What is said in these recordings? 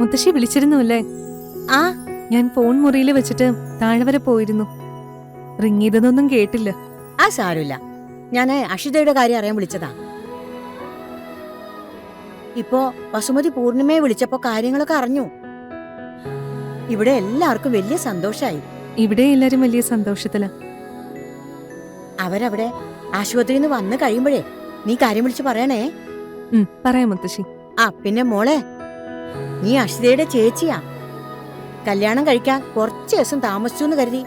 മുത്തശ്ശി വിളിച്ചിരുന്നു അല്ലേ? ആ, ഞാൻ ഫോൺ മുറിയിൽ വെച്ചിട്ട് താഴെ വരെ പോയിരുന്നു. റിങ് ചെയ്തതൊന്നും കേട്ടില്ല. ആ സാരമില്ല. ഞാന് അഷിതയുടെ കാര്യം അറിയാൻ വിളിച്ചതാ. ഇപ്പോ വസുമതി പൂർണിമയെ വിളിച്ചപ്പോ കാര്യങ്ങളൊക്കെ അറിഞ്ഞു. ഇവിടെ എല്ലാവർക്കും വലിയ സന്തോഷായി. ഇവിടെ എല്ലാരും വലിയ സന്തോഷത്തില. അവരവിടെ ആശുപത്രിയിൽ നിന്ന് വന്നു കഴിയുമ്പോഴേ നീ കാര്യം വിളിച്ച് പറയണേ. പറയാം മുത്തശ്ശി. ആ പിന്നെ മോളെ, നീ അഷിതയുടെ ചേച്ചിയാ. കല്യാണം കഴിക്കാൻ കുറച്ച് ദിവസം താമസിച്ചു എന്ന് കരുതി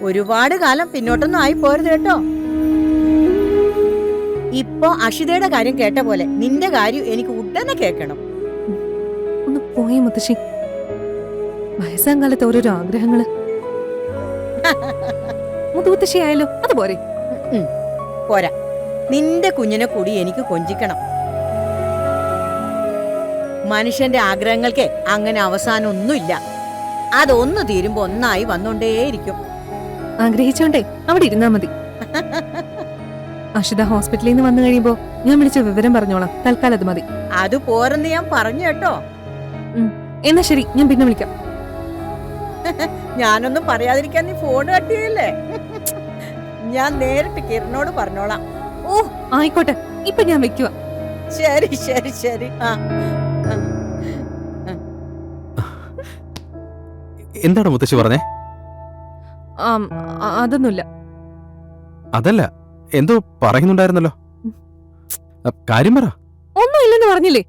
ഒരുപാട് കാലം പിന്നോട്ടൊന്നും ആയി പോരുത് കേട്ടോ. ഇപ്പൊ അഷിതയുടെ കാര്യം കേട്ട പോലെ നിന്റെ കാര്യം എനിക്ക് ഉടനെ കേൾക്കണം. ഒന്ന് പോയേ മുത്തശ്ശി. വയസ്സാം കാലത്ത് ഓരോരോ ആഗ്രഹങ്ങള്. മുത്തശ്ശി ആയാലോ അത് പോരെ? പോരാ, നിന്റെ കുഞ്ഞിനെ കൂടി എനിക്ക് കൊഞ്ചിക്കണം. മനുഷ്യന്റെ ആഗ്രഹങ്ങൾക്ക് അങ്ങനെ അവസാനം ഒന്നുമില്ല. അതൊന്നു തീരുമ്പോ ഒന്നായി വന്നോണ്ടേയിരിക്കും. ആഗ്രഹിച്ചോണ്ടേ അവിടെ ഇരുന്നാ മതി. അഷിത ഹോസ്പിറ്റലിൽ നിന്ന് വന്നു കഴിയുമ്പോ ഞാൻ വിളിച്ച വിവരം പറഞ്ഞോളാം. തൽക്കാലം അത് മതി. അത് പോരെന്ന് ഞാൻ പറഞ്ഞു കേട്ടോ. എന്നാ ശരി, ഞാൻ പിന്നെ വിളിക്കാം. ഞാനൊന്നും പറയാതിരിക്കാൻ നീ ഫോൺ കട്ടിയല്ലേ? ഞാൻ നേരിട്ട് കിരണോട് പറഞ്ഞോളാം. ഓ ആയിക്കോട്ടെ, ഇപ്പൊ ഞാൻ വെക്കുക. ശരി ശരി ശരി. എന്താണ് മുത്തശ്ശി പറഞ്ഞേ? അതൊന്നുമില്ല. അതല്ല, എന്തോ പറയുന്നുണ്ടായിരുന്നല്ലോ. കാര്യം പറ. ഒന്നുമില്ലെന്ന് പറഞ്ഞില്ലേ?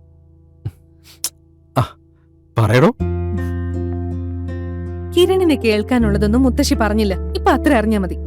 പറയടോ. കിരണിനെ കേൾക്കാനുള്ളതൊന്നും മുത്തശ്ശി പറഞ്ഞില്ല. ഇപ്പൊ അത്ര അറിഞ്ഞാ മതി.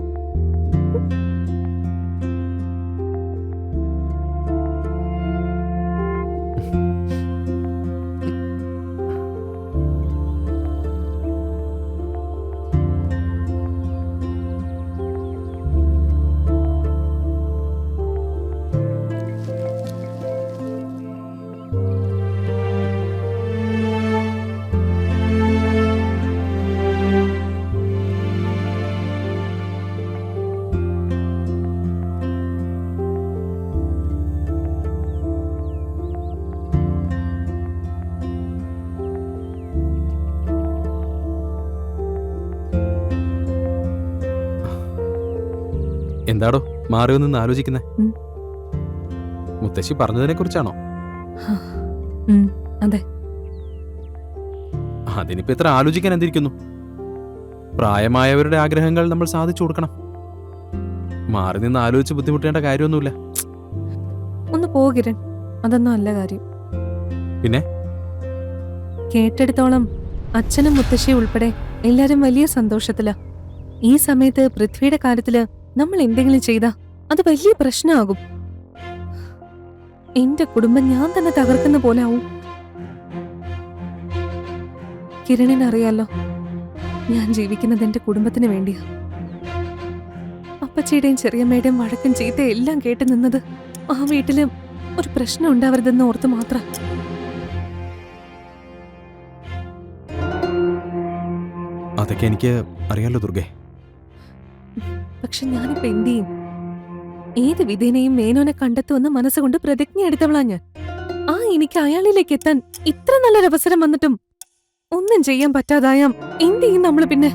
എന്താടോ മാറിയോ നിന്ന് ആലോചിക്കുന്നേ? മുത്തശ്ശി പറഞ്ഞതിനെ കുറിച്ചാണോ? അതെ. അതിനിപ്പോ എത്ര ആലോചിക്കാൻ എന്തിരിക്കുന്നു? പ്രായമായവരുടെ ആഗ്രഹങ്ങൾ നമ്മൾ സാധിച്ചു കൊടുക്കണം. മാറി നിന്ന് ആലോചിച്ച് ബുദ്ധിമുട്ടേണ്ട കാര്യമൊന്നുമില്ല. ഒന്ന് പോകിരൺ, അതൊന്നും അല്ല കാര്യം. പിന്നെ കേട്ടെടുത്തോളം അച്ഛനും മുത്തശ്ശിയും ഉൾപ്പെടെ എല്ലാരും വലിയ സന്തോഷത്തില. ഈ സമയത്ത് പൃഥ്വിയുടെ കാര്യത്തില് നമ്മൾ എന്തെങ്കിലും ചെയ്താ അത് വലിയ പ്രശ്നമാകും. എന്റെ കുടുംബം ഞാൻ തന്നെ തകർക്കുന്ന പോലെ ആവും. കിരണിനറിയാലോ, ഞാൻ ജീവിക്കുന്നത് എന്റെ കുടുംബത്തിന് വേണ്ടിയാ. അപ്പച്ചിയുടെയും ചെറിയമ്മയുടെയും വഴക്കും ചീത്ത എല്ലാം കേട്ട് നിന്നത് ആ വീട്ടില് ഒരു പ്രശ്നം ഉണ്ടാവരുതെന്ന് ഓർത്ത് മാത്രം. അതൊക്കെ എനിക്ക് അറിയാലോ ദുർഗേ. പക്ഷെ ഞാനിപ്പോ എന്ത് ചെയ്യും? ഏത് വിധേനയും മേനോനെ കണ്ടെത്തുമെന്ന് മനസ്സുകൊണ്ട് പ്രതിജ്ഞ എടുത്തവളാ ഞാൻ. എനിക്ക് അയാളിലേക്ക് എത്താൻ ഇത്ര നല്ലൊരവസരം വന്നിട്ടും ഒന്നും ചെയ്യാൻ പറ്റാതായാം എന്ത് ചെയ്യും നമ്മള് പിന്നെ?